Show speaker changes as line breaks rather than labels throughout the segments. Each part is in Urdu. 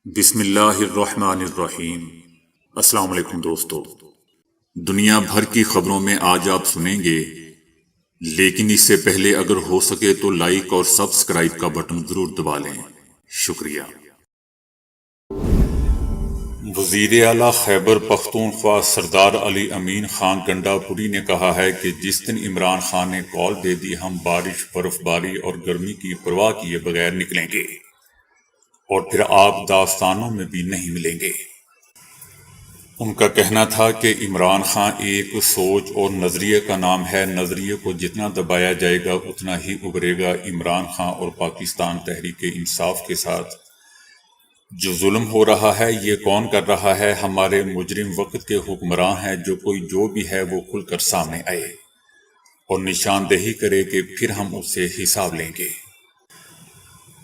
بسم اللہ الرحمن الرحیم۔ السلام علیکم دوستو، دنیا بھر کی خبروں میں آج آپ سنیں گے، لیکن اس سے پہلے اگر ہو سکے تو لائک اور سبسکرائب کا بٹن ضرور دبا لیں۔ شکریہ۔ وزیر اعلیٰ خیبر پختونخوا سردار علی امین خان گنڈا پوری نے کہا ہے کہ جس دن عمران خان نے کال دے دی ہم بارش، برف باری اور گرمی کی پرواہ کیے بغیر نکلیں گے اور پھر آپ داستانوں میں بھی نہیں ملیں گے۔ ان کا کہنا تھا کہ عمران خان ایک سوچ اور نظریے کا نام ہے، نظریے کو جتنا دبایا جائے گا اتنا ہی ابھرے گا۔ عمران خان اور پاکستان تحریک انصاف کے ساتھ جو ظلم ہو رہا ہے یہ کون کر رہا ہے؟ ہمارے مجرم وقت کے حکمراں ہیں، جو بھی ہے وہ کھل کر سامنے آئے اور نشاندہی کرے کہ پھر ہم اس سے حساب لیں گے۔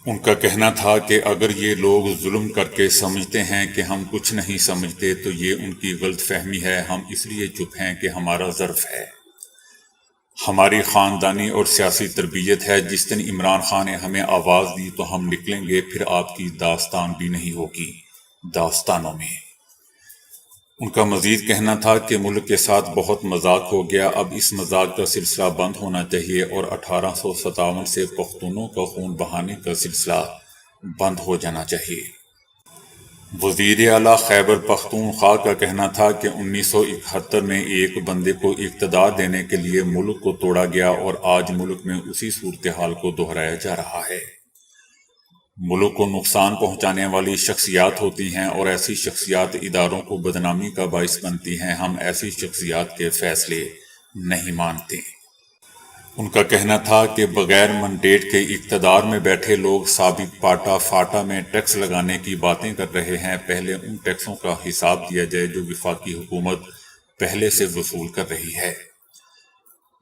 ان کا کہنا تھا کہ اگر یہ لوگ ظلم کر کے سمجھتے ہیں کہ ہم کچھ نہیں سمجھتے تو یہ ان کی غلط فہمی ہے۔ ہم اس لیے چپ ہیں کہ ہمارا ظرف ہے، ہماری خاندانی اور سیاسی تربیت ہے۔ جس دن عمران خان نے ہمیں آواز دی تو ہم نکلیں گے، پھر آپ کی داستان بھی نہیں ہوگی داستانوں میں۔ ان کا مزید کہنا تھا کہ ملک کے ساتھ بہت مذاق ہو گیا، اب اس مذاق کا سلسلہ بند ہونا چاہیے اور 1857 سے پختونوں کا خون بہانے کا سلسلہ بند ہو جانا چاہیے۔ وزیر اعلیٰ خیبر پختونخوا کا کہنا تھا کہ 1971 میں ایک بندے کو اقتدار دینے کے لیے ملک کو توڑا گیا اور آج ملک میں اسی صورتحال کو دہرایا جا رہا ہے۔ ملک کو نقصان پہنچانے والی شخصیات ہوتی ہیں اور ایسی شخصیات اداروں کو بدنامی کا باعث بنتی ہیں۔ ہم ایسی شخصیات کے فیصلے نہیں مانتے۔ ان کا کہنا تھا کہ بغیر منڈیٹ کے اقتدار میں بیٹھے لوگ سابق پاٹا فاٹا میں ٹیکس لگانے کی باتیں کر رہے ہیں۔ پہلے ان ٹیکسوں کا حساب دیا جائے جو وفاقی حکومت پہلے سے وصول کر رہی ہے۔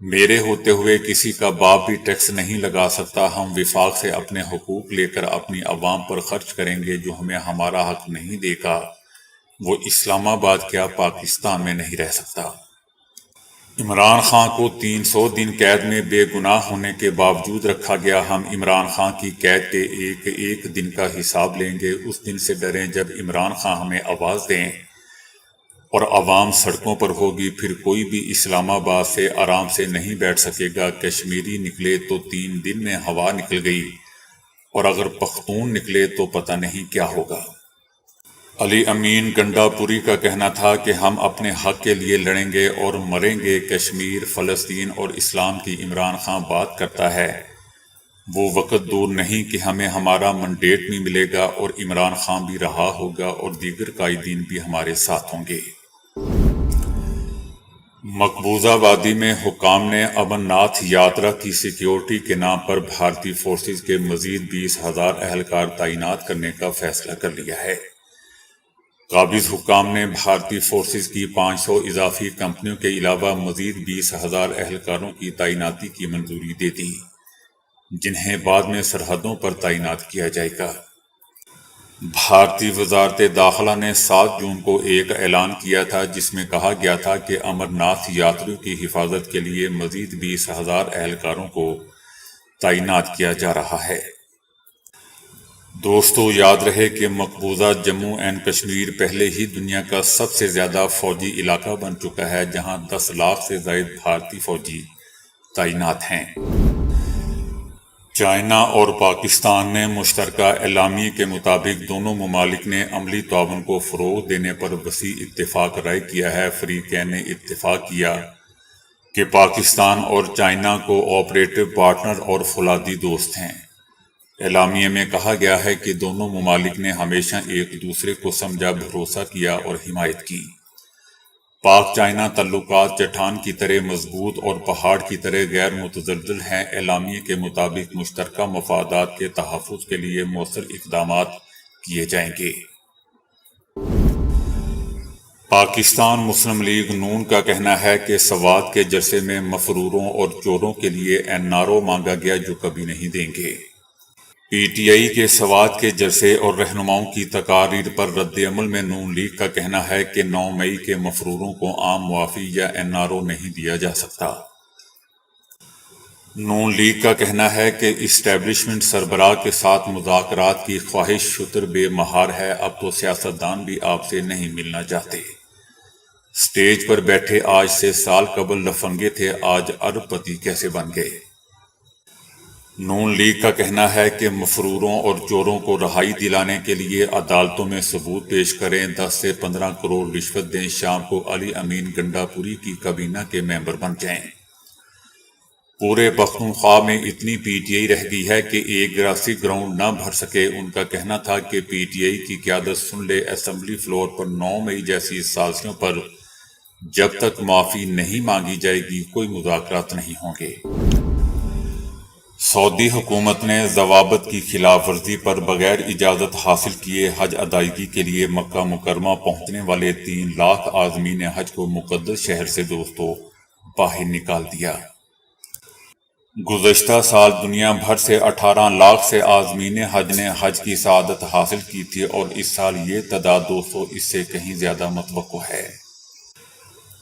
میرے ہوتے ہوئے کسی کا باپ بھی ٹیکس نہیں لگا سکتا۔ ہم وفاق سے اپنے حقوق لے کر اپنی عوام پر خرچ کریں گے۔ جو ہمیں ہمارا حق نہیں دے گا وہ اسلام آباد کیا پاکستان میں نہیں رہ سکتا۔ عمران خان کو 300 دن قید میں بے گناہ ہونے کے باوجود رکھا گیا۔ ہم عمران خان کی قید کے ایک ایک دن کا حساب لیں گے۔ اس دن سے ڈریں جب عمران خان ہمیں آواز دیں اور عوام سڑکوں پر ہوگی، پھر کوئی بھی اسلام آباد سے آرام سے نہیں بیٹھ سکے گا۔ کشمیری نکلے تو 3 دن میں ہوا نکل گئی اور اگر پختون نکلے تو پتہ نہیں کیا ہوگا۔ علی امین گنڈا پوری کا کہنا تھا کہ ہم اپنے حق کے لیے لڑیں گے اور مریں گے۔ کشمیر، فلسطین اور اسلام کی عمران خان بات کرتا ہے، وہ وقت دور نہیں کہ ہمیں ہمارا منڈیٹ بھی ملے گا اور عمران خان بھی رہا ہوگا اور دیگر قائدین بھی ہمارے ساتھ ہوں گے۔ مقبوضہ وادی میں حکام نے امر ناتھ یاترا کی سیکیورٹی کے نام پر بھارتی فورسز کے مزید 20,000 اہلکار تعینات کرنے کا فیصلہ کر لیا ہے۔ قابض حکام نے بھارتی فورسز کی 500 اضافی کمپنیوں کے علاوہ مزید 20,000 اہلکاروں کی تعیناتی کی منظوری دے دی، جنہیں بعد میں سرحدوں پر تعینات کیا جائے گا۔ بھارتی وزارت داخلہ نے 7 جون کو ایک اعلان کیا تھا جس میں کہا گیا تھا کہ امر ناتھ یاتریوں کی حفاظت کے لیے مزید 20,000 اہلکاروں کو تعینات کیا جا رہا ہے۔ دوستو، یاد رہے کہ مقبوضہ جموں اینڈ کشمیر پہلے ہی دنیا کا سب سے زیادہ فوجی علاقہ بن چکا ہے، جہاں 10 لاکھ سے زائد بھارتی فوجی تعینات ہیں۔ چائنا اور پاکستان نے مشترکہ اعلامیے کے مطابق دونوں ممالک نے عملی تعاون کو فروغ دینے پر وسیع اتفاق رائے کیا ہے۔ فریقین نے اتفاق کیا کہ پاکستان اور چائنا کو آپریٹو پارٹنر اور فولادی دوست ہیں۔ اعلامیے میں کہا گیا ہے کہ دونوں ممالک نے ہمیشہ ایک دوسرے کو سمجھا، بھروسہ کیا اور حمایت کی۔ پاک چائنا تعلقات چٹان کی طرح مضبوط اور پہاڑ کی طرح غیر متزلزل ہیں۔ اعلامیے کے مطابق مشترکہ مفادات کے تحفظ کے لیے مؤثر اقدامات کیے جائیں گے۔ پاکستان مسلم لیگ نون کا کہنا ہے کہ سوات کے جلسے میں مفروروں اور چوروں کے لیے NRO مانگا گیا جو کبھی نہیں دیں گے۔ پی ٹی آئی کے سوات کے جلسے اور رہنماؤں کی تقاریر پر رد عمل میں نون لیگ کا کہنا ہے کہ 9 مئی کے مفروروں کو عام معافی یا NRO نہیں دیا جا سکتا۔ نون لیگ کا کہنا ہے کہ اسٹیبلشمنٹ سربراہ کے ساتھ مذاکرات کی خواہش شتر بے مہار ہے، اب تو سیاستدان بھی آپ سے نہیں ملنا چاہتے۔ سٹیج پر بیٹھے آج سے سال قبل لفنگے تھے، آج ارب پتی کیسے بن گئے؟ نون لیگ کا کہنا ہے کہ مفروروں اور چوروں کو رہائی دلانے کے لیے عدالتوں میں ثبوت پیش کریں، 10 سے 15 کروڑ رشوت دیں، شام کو علی امین گنڈا پوری کی کابینہ کے ممبر بن جائیں۔ پورے پختونخوا میں اتنی پی ٹی آئی رہ گئی ہے کہ ایک گراسی گراؤنڈ نہ بھر سکے۔ ان کا کہنا تھا کہ پی ٹی آئی کی قیادت سن لے، اسمبلی فلور پر 9 مئی جیسی سازشوں پر جب تک معافی نہیں مانگی جائے گی کوئی مذاکرات نہیں ہوں گے۔ سعودی حکومت نے ضوابط کی خلاف ورزی پر بغیر اجازت حاصل کیے حج ادائیگی کے لیے مکہ مکرمہ پہنچنے والے 3 لاکھ عازمین حج کو مقدس شہر سے دوستوں باہر نکال دیا۔ گزشتہ سال دنیا بھر سے 18 لاکھ سے عازمین حج نے حج کی سعادت حاصل کی تھی، اور اس سال یہ تعداد 200 اس سے کہیں زیادہ متوقع ہے۔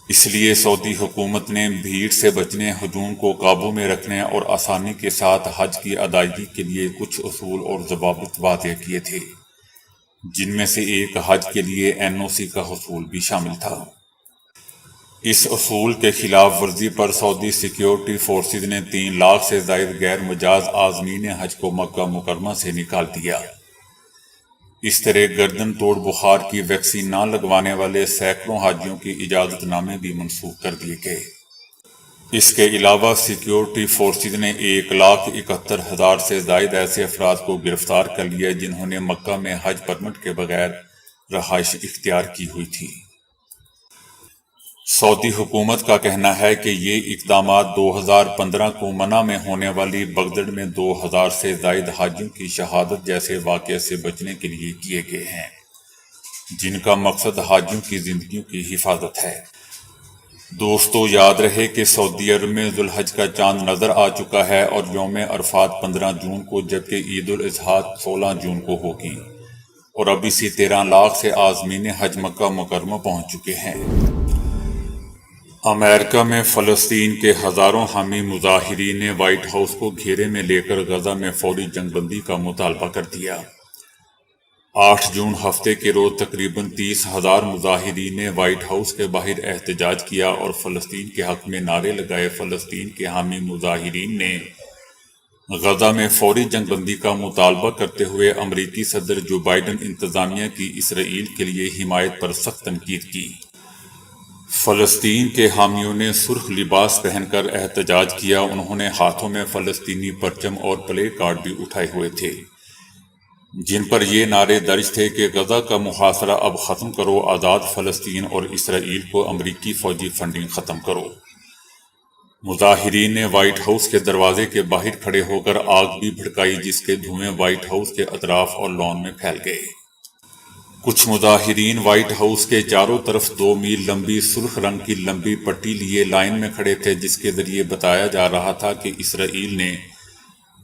اس لیے سعودی حکومت نے بھیڑ سے بچنے، ہجوم کو قابو میں رکھنے اور آسانی کے ساتھ حج کی ادائیگی کے لیے کچھ اصول اور ضوابط واضح کیے تھے، جن میں سے ایک حج کے لیے این او سی کا حصول بھی شامل تھا۔ اس اصول کے خلاف ورزی پر سعودی سیکیورٹی فورسز نے 3 لاکھ سے زائد غیر مجاز عازمین حج کو مکہ مکرمہ سے نکال دیا۔ اس طرح گردن توڑ بخار کی ویکسین نہ لگوانے والے سینکڑوں حاجیوں کی اجازت نامے بھی منسوخ کر دیے گئے۔ اس کے علاوہ سیکیورٹی فورسز نے 1,71,000 سے زائد ایسے افراد کو گرفتار کر لیا جنہوں نے مکہ میں حج پرمٹ کے بغیر رہائش اختیار کی ہوئی تھی۔ سعودی حکومت کا کہنا ہے کہ یہ اقدامات 2015 کو منع میں ہونے والی بغداد میں 2000 سے زائد حاجیوں کی شہادت جیسے واقعے سے بچنے کے لیے کیے گئے ہیں، جن کا مقصد حاجیوں کی زندگیوں کی حفاظت ہے۔ دوستو، یاد رہے کہ سعودی عرب میں ذوالحج کا چاند نظر آ چکا ہے اور یوم عرفات 15 جون کو جبکہ عید الاضحیٰ 16 جون کو ہوگی، اور اب اسی 13 لاکھ سے عازمین حج مکہ مکرمہ پہنچ چکے ہیں۔ امریکہ میں فلسطین کے ہزاروں حامی مظاہرین نے وائٹ ہاؤس کو گھیرے میں لے کر غزہ میں فوری جنگ بندی کا مطالبہ کر دیا۔ 8 جون ہفتے کے روز تقریباً 30,000 مظاہرین نے وائٹ ہاؤس کے باہر احتجاج کیا اور فلسطین کے حق میں نعرے لگائے۔ فلسطین کے حامی مظاہرین نے غزہ میں فوری جنگ بندی کا مطالبہ کرتے ہوئے امریکی صدر جو بائیڈن انتظامیہ کی اسرائیل کے لیے حمایت پر سخت تنقید کی۔ فلسطین کے حامیوں نے سرخ لباس پہن کر احتجاج کیا۔ انہوں نے ہاتھوں میں فلسطینی پرچم اور پلے کارڈ بھی اٹھائے ہوئے تھے، جن پر یہ نعرے درج تھے کہ غزہ کا محاصرہ اب ختم کرو، آزاد فلسطین اور اسرائیل کو امریکی فوجی فنڈنگ ختم کرو۔ مظاہرین نے وائٹ ہاؤس کے دروازے کے باہر کھڑے ہو کر آگ بھی بھڑکائی، جس کے دھوئیں وائٹ ہاؤس کے اطراف اور لان میں پھیل گئے۔ کچھ مظاہرین وائٹ ہاؤس کے چاروں طرف 2 میل لمبی سرخ رنگ کی لمبی پٹی لیے لائن میں کھڑے تھے، جس کے ذریعے بتایا جا رہا تھا کہ اسرائیل نے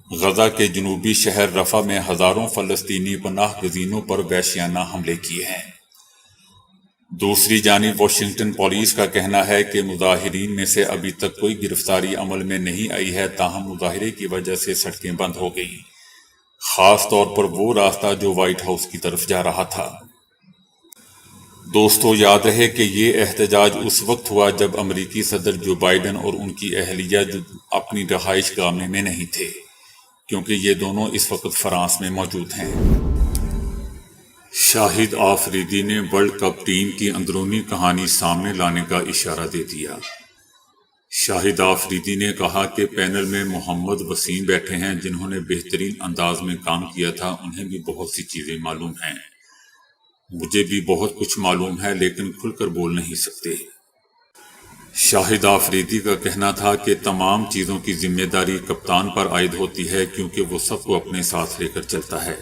غزہ کے جنوبی شہر رفح میں ہزاروں فلسطینی پناہ گزینوں پر وحشیانہ حملے کیے ہیں۔ دوسری جانب واشنگٹن پولیس کا کہنا ہے کہ مظاہرین میں سے ابھی تک کوئی گرفتاری عمل میں نہیں آئی ہے، تاہم مظاہرے کی وجہ سے سڑکیں بند ہو گئیں، خاص طور پر وہ راستہ جو وائٹ ہاؤس کی طرف جا رہا تھا۔ دوستو، یاد رہے کہ یہ احتجاج اس وقت ہوا جب امریکی صدر جو بائیڈن اور ان کی اہلیہ اپنی رہائش گاہ میں نہیں تھے، کیونکہ یہ دونوں اس وقت فرانس میں موجود ہیں۔ شاہد آفریدی نے ورلڈ کپ ٹیم کی اندرونی کہانی سامنے لانے کا اشارہ دے دیا۔ شاہد آفریدی نے کہا کہ پینل میں محمد وسیم بیٹھے ہیں جنہوں نے بہترین انداز میں کام کیا تھا، انہیں بھی بہت سی چیزیں معلوم ہیں، مجھے بھی بہت کچھ معلوم ہے لیکن کھل کر بول نہیں سکتے۔ شاہد آفریدی کا کہنا تھا کہ تمام چیزوں کی ذمہ داری کپتان پر عائد ہوتی ہے، کیونکہ وہ سب کو اپنے ساتھ لے کر چلتا ہے۔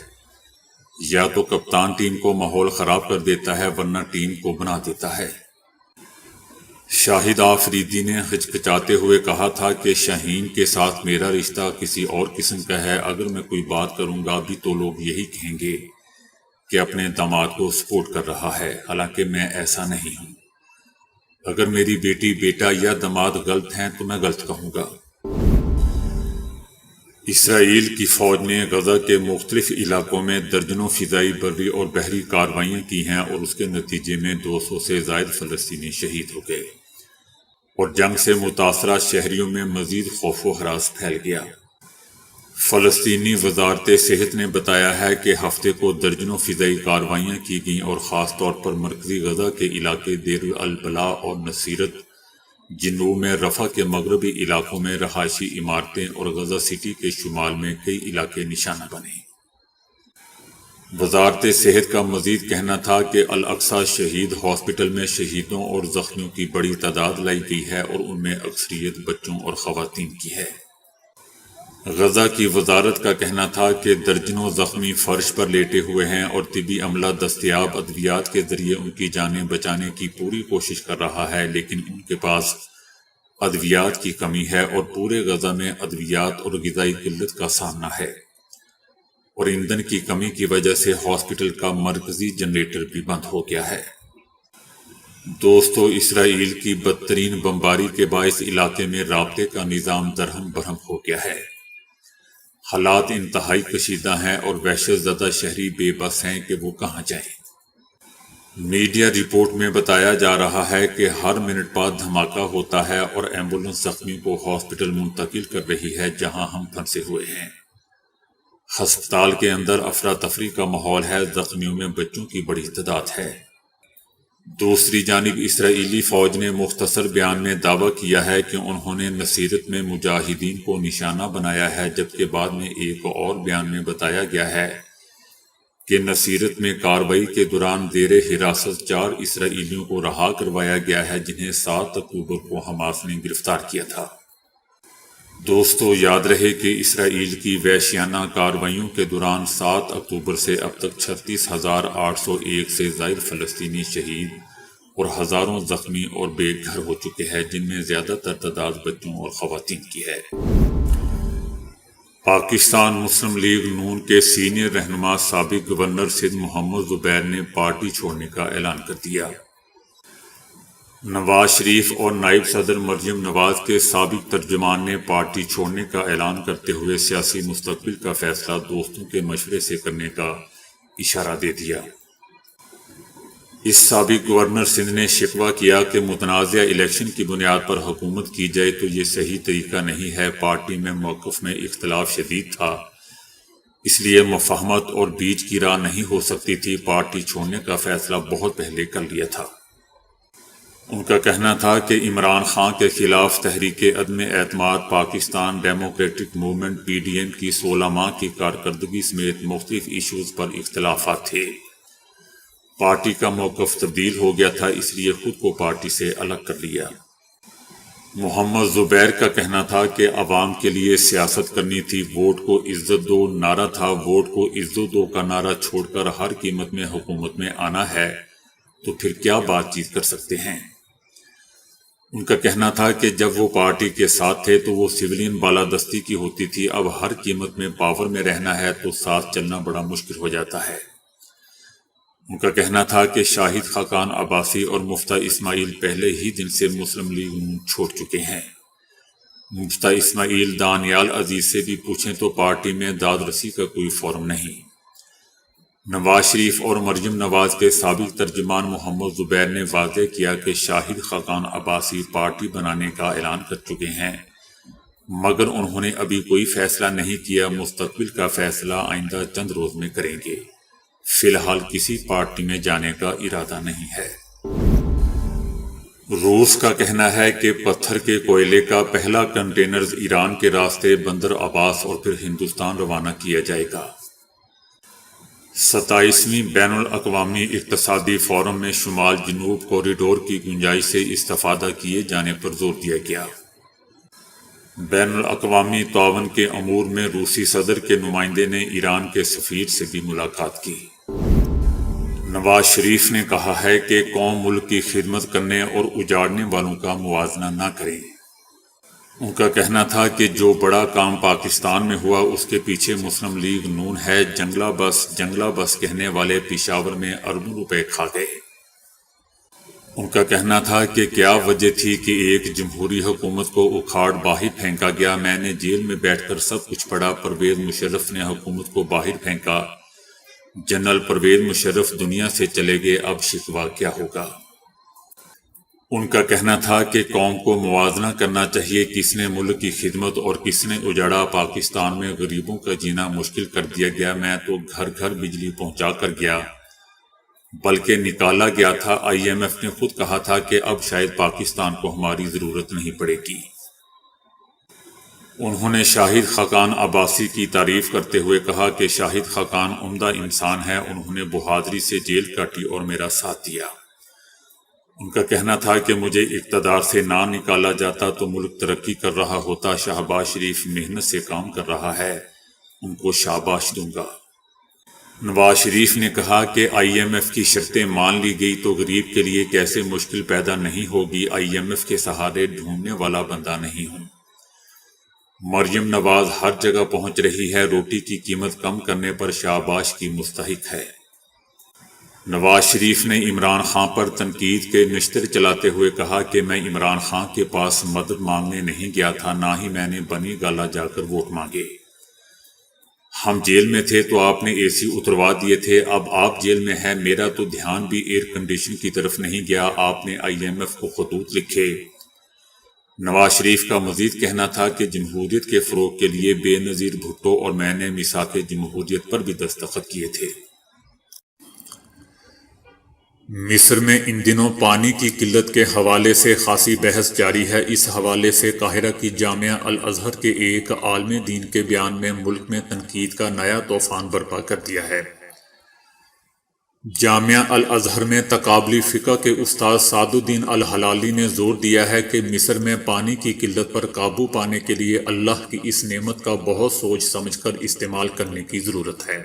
یا تو کپتان ٹیم کو ماحول خراب کر دیتا ہے ورنہ ٹیم کو بنا دیتا ہے۔ شاہد آفریدی نے ہچکچاتے ہوئے کہا تھا کہ شاہین کے ساتھ میرا رشتہ کسی اور قسم کا ہے، اگر میں کوئی بات کروں گا بھی تو لوگ یہی کہیں گے کہ اپنے داماد کو سپورٹ کر رہا ہے، حالانکہ میں ایسا نہیں ہوں۔ اگر میری بیٹی، بیٹا یا داماد غلط ہیں تو میں غلط کہوں گا۔ اسرائیل کی فوج نے غزہ کے مختلف علاقوں میں درجنوں فضائی بری اور بحری کارروائیاں کی ہیں اور اس کے نتیجے میں 200 سے زائد فلسطینی شہید ہو گئے اور جنگ سے متاثرہ شہریوں میں مزید خوف و ہراس پھیل گیا۔ فلسطینی وزارت صحت نے بتایا ہے کہ ہفتے کو درجنوں فضائی کارروائیاں کی گئیں اور خاص طور پر مرکزی غزہ کے علاقے دیر البلاء اور نصیرت، جنوب میں رفح کے مغربی علاقوں میں رہائشی عمارتیں اور غزہ سٹی کے شمال میں کئی علاقے نشانہ بنے۔ وزارت صحت کا مزید کہنا تھا کہ الاقصی شہید ہاسپٹل میں شہیدوں اور زخمیوں کی بڑی تعداد لائی گئی ہے اور ان میں اکثریت بچوں اور خواتین کی ہے۔ غزہ کی وزارت کا کہنا تھا کہ درجنوں زخمی فرش پر لیٹے ہوئے ہیں اور طبی عملہ دستیاب ادویات کے ذریعے ان کی جانیں بچانے کی پوری کوشش کر رہا ہے، لیکن ان کے پاس ادویات کی کمی ہے اور پورے غزہ میں ادویات اور غذائی قلت کا سامنا ہے، اور ایندھن کی کمی کی وجہ سے ہاسپٹل کا مرکزی جنریٹر بھی بند ہو گیا ہے۔ دوستو، اسرائیل کی بدترین بمباری کے باعث علاقے میں رابطے کا نظام درہم برہم ہو گیا ہے۔ حالات انتہائی کشیدہ ہیں اور وحشت زدہ شہری بے بس ہیں کہ وہ کہاں جائیں۔ میڈیا رپورٹ میں بتایا جا رہا ہے کہ ہر منٹ بعد دھماکہ ہوتا ہے اور ایمبولنس زخمی کو ہاسپٹل منتقل کر رہی ہے جہاں ہم پھنسے ہوئے ہیں۔ ہسپتال کے اندر افراتفری کا ماحول ہے، زخمیوں میں بچوں کی بڑی تعداد ہے۔ دوسری جانب اسرائیلی فوج نے مختصر بیان میں دعویٰ کیا ہے کہ انہوں نے نصیرت میں مجاہدین کو نشانہ بنایا ہے، جبکہ بعد میں ایک اور بیان میں بتایا گیا ہے کہ نصیرت میں کارروائی کے دوران زیر حراست 4 اسرائیلیوں کو رہا کروایا گیا ہے جنہیں 7 اکتوبر کو حماس نے گرفتار کیا تھا۔ دوستو، یاد رہے کہ اسرائیل کی وحشیانہ کارروائیوں کے دوران 7 اکتوبر سے اب تک 36,801 سے زائد فلسطینی شہید اور ہزاروں زخمی اور بے گھر ہو چکے ہیں، جن میں زیادہ تر تعداد بچوں اور خواتین کی ہے۔ پاکستان مسلم لیگ نون کے سینئر رہنما سابق گورنر سندھ محمد زبیر نے پارٹی چھوڑنے کا اعلان کر دیا۔ نواز شریف اور نائب صدر مریم نواز کے سابق ترجمان نے پارٹی چھوڑنے کا اعلان کرتے ہوئے سیاسی مستقبل کا فیصلہ دوستوں کے مشورے سے کرنے کا اشارہ دے دیا۔ اس سابق گورنر سندھ نے شکوہ کیا کہ متنازع الیکشن کی بنیاد پر حکومت کی جائے تو یہ صحیح طریقہ نہیں ہے۔ پارٹی میں موقف میں اختلاف شدید تھا، اس لیے مفاہمت اور بیچ کی راہ نہیں ہو سکتی تھی۔ پارٹی چھوڑنے کا فیصلہ بہت پہلے کر لیا تھا۔ ان کا کہنا تھا کہ عمران خان کے خلاف تحریک عدم اعتماد، پاکستان ڈیموکریٹک موومنٹ PDM کی 16 ماہ کی کارکردگی سمیت مختلف ایشوز پر اختلافات تھے۔ پارٹی کا موقف تبدیل ہو گیا تھا، اس لیے خود کو پارٹی سے الگ کر لیا۔ محمد زبیر کا کہنا تھا کہ عوام کے لیے سیاست کرنی تھی، ووٹ کو عزت دو نعرہ تھا۔ ووٹ کو عزت دو کا نعرہ چھوڑ کر ہر قیمت میں حکومت میں آنا ہے تو پھر کیا بات چیت کر سکتے ہیں۔ ان کا کہنا تھا کہ جب وہ پارٹی کے ساتھ تھے تو وہ سویلین بالادستی کی ہوتی تھی، اب ہر قیمت میں پاور میں رہنا ہے تو ساتھ چلنا بڑا مشکل ہو جاتا ہے۔ ان کا کہنا تھا کہ شاہد خاقان عباسی اور مفتیٰ اسماعیل پہلے ہی دن سے مسلم لیگ نون چھوڑ چکے ہیں۔ مفتیٰ اسماعیل دانیال عزیز سے بھی پوچھیں تو پارٹی میں داد رسی کا کوئی فورم نہیں۔ نواز شریف اور مریم نواز کے سابق ترجمان محمد زبیر نے واضح کیا کہ شاہد خاقان عباسی پارٹی بنانے کا اعلان کر چکے ہیں، مگر انہوں نے ابھی کوئی فیصلہ نہیں کیا۔ مستقبل کا فیصلہ آئندہ چند روز میں کریں گے۔ فی الحال کسی پارٹی میں جانے کا ارادہ نہیں ہے۔ روس کا کہنا ہے کہ پتھر کے کوئلے کا پہلا کنٹینر ایران کے راستے بندر عباس اور پھر ہندوستان روانہ کیا جائے گا۔ 27ویں بین الاقوامی اقتصادی فورم میں شمال جنوب کوریڈور کی گنجائش سے استفادہ کیے جانے پر زور دیا گیا۔ بین الاقوامی تعاون کے امور میں روسی صدر کے نمائندے نے ایران کے سفیر سے بھی ملاقات کی۔ نواز شریف نے کہا ہے کہ قوم ملک کی خدمت کرنے اور اجاڑنے والوں کا موازنہ نہ کریں۔ ان کا کہنا تھا کہ جو بڑا کام پاکستان میں ہوا اس کے پیچھے مسلم لیگ نون ہے۔ جنگلہ بس کہنے والے پشاور میں اربوں روپے کھا گئے۔ ان کا کہنا تھا کہ کیا وجہ تھی کہ ایک جمہوری حکومت کو اکھاڑ باہر پھینکا گیا۔ میں نے جیل میں بیٹھ کر سب کچھ پڑھا۔ پرویز مشرف نے حکومت کو باہر پھینکا۔ جنرل پرویز مشرف دنیا سے چلے گئے، اب شکوہ کیا ہوگا؟ ان کا کہنا تھا کہ قوم کو موازنہ کرنا چاہیے، کس نے ملک کی خدمت اور کس نے اجاڑا۔ پاکستان میں غریبوں کا جینا مشکل کر دیا گیا۔ میں تو گھر گھر بجلی پہنچا کر گیا، بلکہ نکالا گیا تھا۔ IMF نے خود کہا تھا کہ اب شاید پاکستان کو ہماری ضرورت نہیں پڑے گی۔ انہوں نے شاہد خاقان عباسی کی تعریف کرتے ہوئے کہا کہ شاہد خاقان عمدہ انسان ہے، انہوں نے بہادری سے جیل کاٹی اور میرا ساتھ دیا۔ ان کا کہنا تھا کہ مجھے اقتدار سے نہ نکالا جاتا تو ملک ترقی کر رہا ہوتا۔ شہباز شریف محنت سے کام کر رہا ہے، ان کو شاباش دوں گا۔ نواز شریف نے کہا کہ IMF کی شرطیں مان لی گئی تو غریب کے لیے کیسے مشکل پیدا نہیں ہوگی۔ IMF کے سہارے ڈھونڈنے والا بندہ نہیں ہوں۔ مریم نواز ہر جگہ پہنچ رہی ہے، روٹی کی قیمت کم کرنے پر شاباش کی مستحق ہے۔ نواز شریف نے عمران خان پر تنقید کے نشتر چلاتے ہوئے کہا کہ میں عمران خان کے پاس مدد مانگنے نہیں گیا تھا، نہ ہی میں نے بنی گالا جا کر ووٹ مانگے۔ ہم جیل میں تھے تو آپ نے AC اتروا دیے تھے، اب آپ جیل میں ہیں، میرا تو دھیان بھی ایئر کنڈیشن کی طرف نہیں گیا، آپ نے IMF کو خطوط لکھے۔ نواز شریف کا مزید کہنا تھا کہ جمہوریت کے فروغ کے لیے بے نظیر بھٹو اور میں نے میثاق جمہوریت پر بھی دستخط کیے تھے۔ مصر میں ان دنوں پانی کی قلت کے حوالے سے خاصی بحث جاری ہے۔ اس حوالے سے قاہرہ کی جامعہ الازہر کے ایک عالم دین کے بیان میں ملک میں تنقید کا نیا طوفان برپا کر دیا ہے۔ جامعہ الازہر میں تقابلی فقہ کے استاد سعد الدین الہلالی نے زور دیا ہے کہ مصر میں پانی کی قلت پر قابو پانے کے لیے اللہ کی اس نعمت کا بہت سوچ سمجھ کر استعمال کرنے کی ضرورت ہے،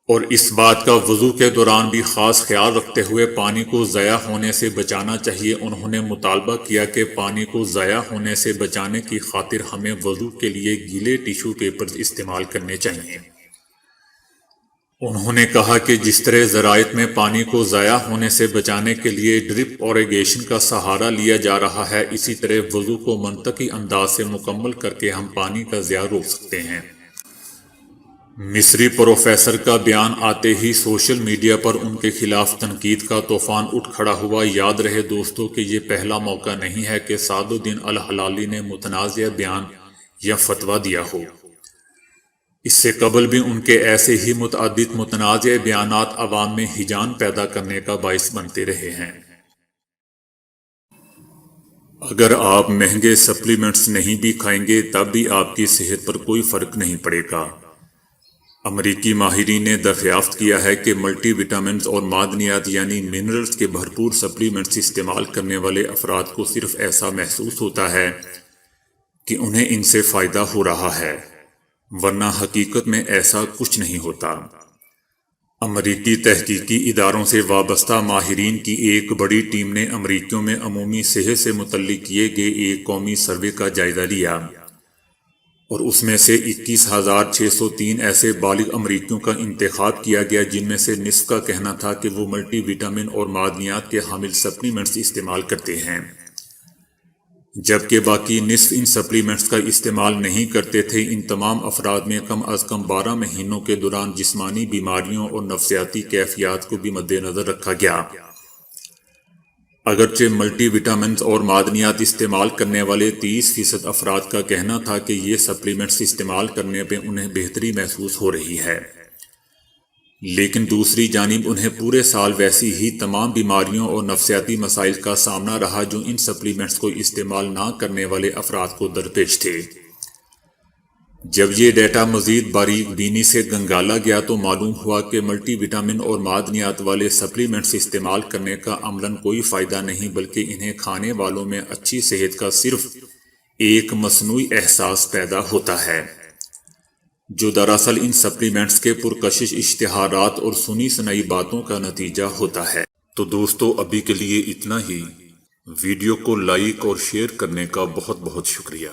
اور اس بات کا وضو کے دوران بھی خاص خیال رکھتے ہوئے پانی کو ضائع ہونے سے بچانا چاہیے۔ انہوں نے مطالبہ کیا کہ پانی کو ضائع ہونے سے بچانے کی خاطر ہمیں وضو کے لیے گیلے ٹیشو پیپرز استعمال کرنے چاہیے۔ انہوں نے کہا کہ جس طرح زراعت میں پانی کو ضائع ہونے سے بچانے کے لیے ڈرپ اوریگیشن کا سہارا لیا جا رہا ہے، اسی طرح وضو کو منطقی انداز سے مکمل کر کے ہم پانی کا ضیاع روک سکتے ہیں۔ مصری پروفیسر کا بیان آتے ہی سوشل میڈیا پر ان کے خلاف تنقید کا طوفان اٹھ کھڑا ہوا۔ یاد رہے دوستو کہ یہ پہلا موقع نہیں ہے کہ سعد الدین الہلالی نے متنازع بیان یا فتویٰ دیا ہو۔ اس سے قبل بھی ان کے ایسے ہی متعدد متنازع بیانات عوام میں ہیجان پیدا کرنے کا باعث بنتے رہے ہیں۔ اگر آپ مہنگے سپلیمنٹس نہیں بھی کھائیں گے تب بھی آپ کی صحت پر کوئی فرق نہیں پڑے گا۔ امریکی ماہرین نے دریافت کیا ہے کہ ملٹی وٹامنز اور معدنیات یعنی منرلز کے بھرپور سپلیمنٹس استعمال کرنے والے افراد کو صرف ایسا محسوس ہوتا ہے کہ انہیں ان سے فائدہ ہو رہا ہے، ورنہ حقیقت میں ایسا کچھ نہیں ہوتا۔ امریکی تحقیقی اداروں سے وابستہ ماہرین کی ایک بڑی ٹیم نے امریکیوں میں عمومی صحت سے متعلق کیے گئے ایک قومی سروے کا جائزہ لیا، اور اس میں سے 21,603 ایسے بالغ امریکیوں کا انتخاب کیا گیا جن میں سے نصف کا کہنا تھا کہ وہ ملٹی وٹامن اور معدنیات کے حامل سپلیمنٹس استعمال کرتے ہیں، جبکہ باقی نصف ان سپلیمنٹس کا استعمال نہیں کرتے تھے۔ ان تمام افراد میں کم از کم 12 مہینوں کے دوران جسمانی بیماریوں اور نفسیاتی کیفیات کو بھی مد نظر رکھا گیا۔ اگرچہ ملٹی وٹامنز اور معدنیات استعمال کرنے والے 30% افراد کا کہنا تھا کہ یہ سپلیمنٹس استعمال کرنے پہ انہیں بہتری محسوس ہو رہی ہے، لیکن دوسری جانب انہیں پورے سال ویسی ہی تمام بیماریوں اور نفسیاتی مسائل کا سامنا رہا جو ان سپلیمنٹس کو استعمال نہ کرنے والے افراد کو درپیش تھے۔ جب یہ ڈیٹا مزید باریک بینی سے گنگالا گیا تو معلوم ہوا کہ ملٹی وٹامن اور معدنیات والے سپلیمنٹس استعمال کرنے کا عملاً کوئی فائدہ نہیں، بلکہ انہیں کھانے والوں میں اچھی صحت کا صرف ایک مصنوعی احساس پیدا ہوتا ہے، جو دراصل ان سپلیمنٹس کے پرکشش اشتہارات اور سنی سنائی باتوں کا نتیجہ ہوتا ہے۔ تو دوستو ابھی کے لیے اتنا ہی۔ ویڈیو کو لائک اور شیئر کرنے کا بہت بہت شکریہ۔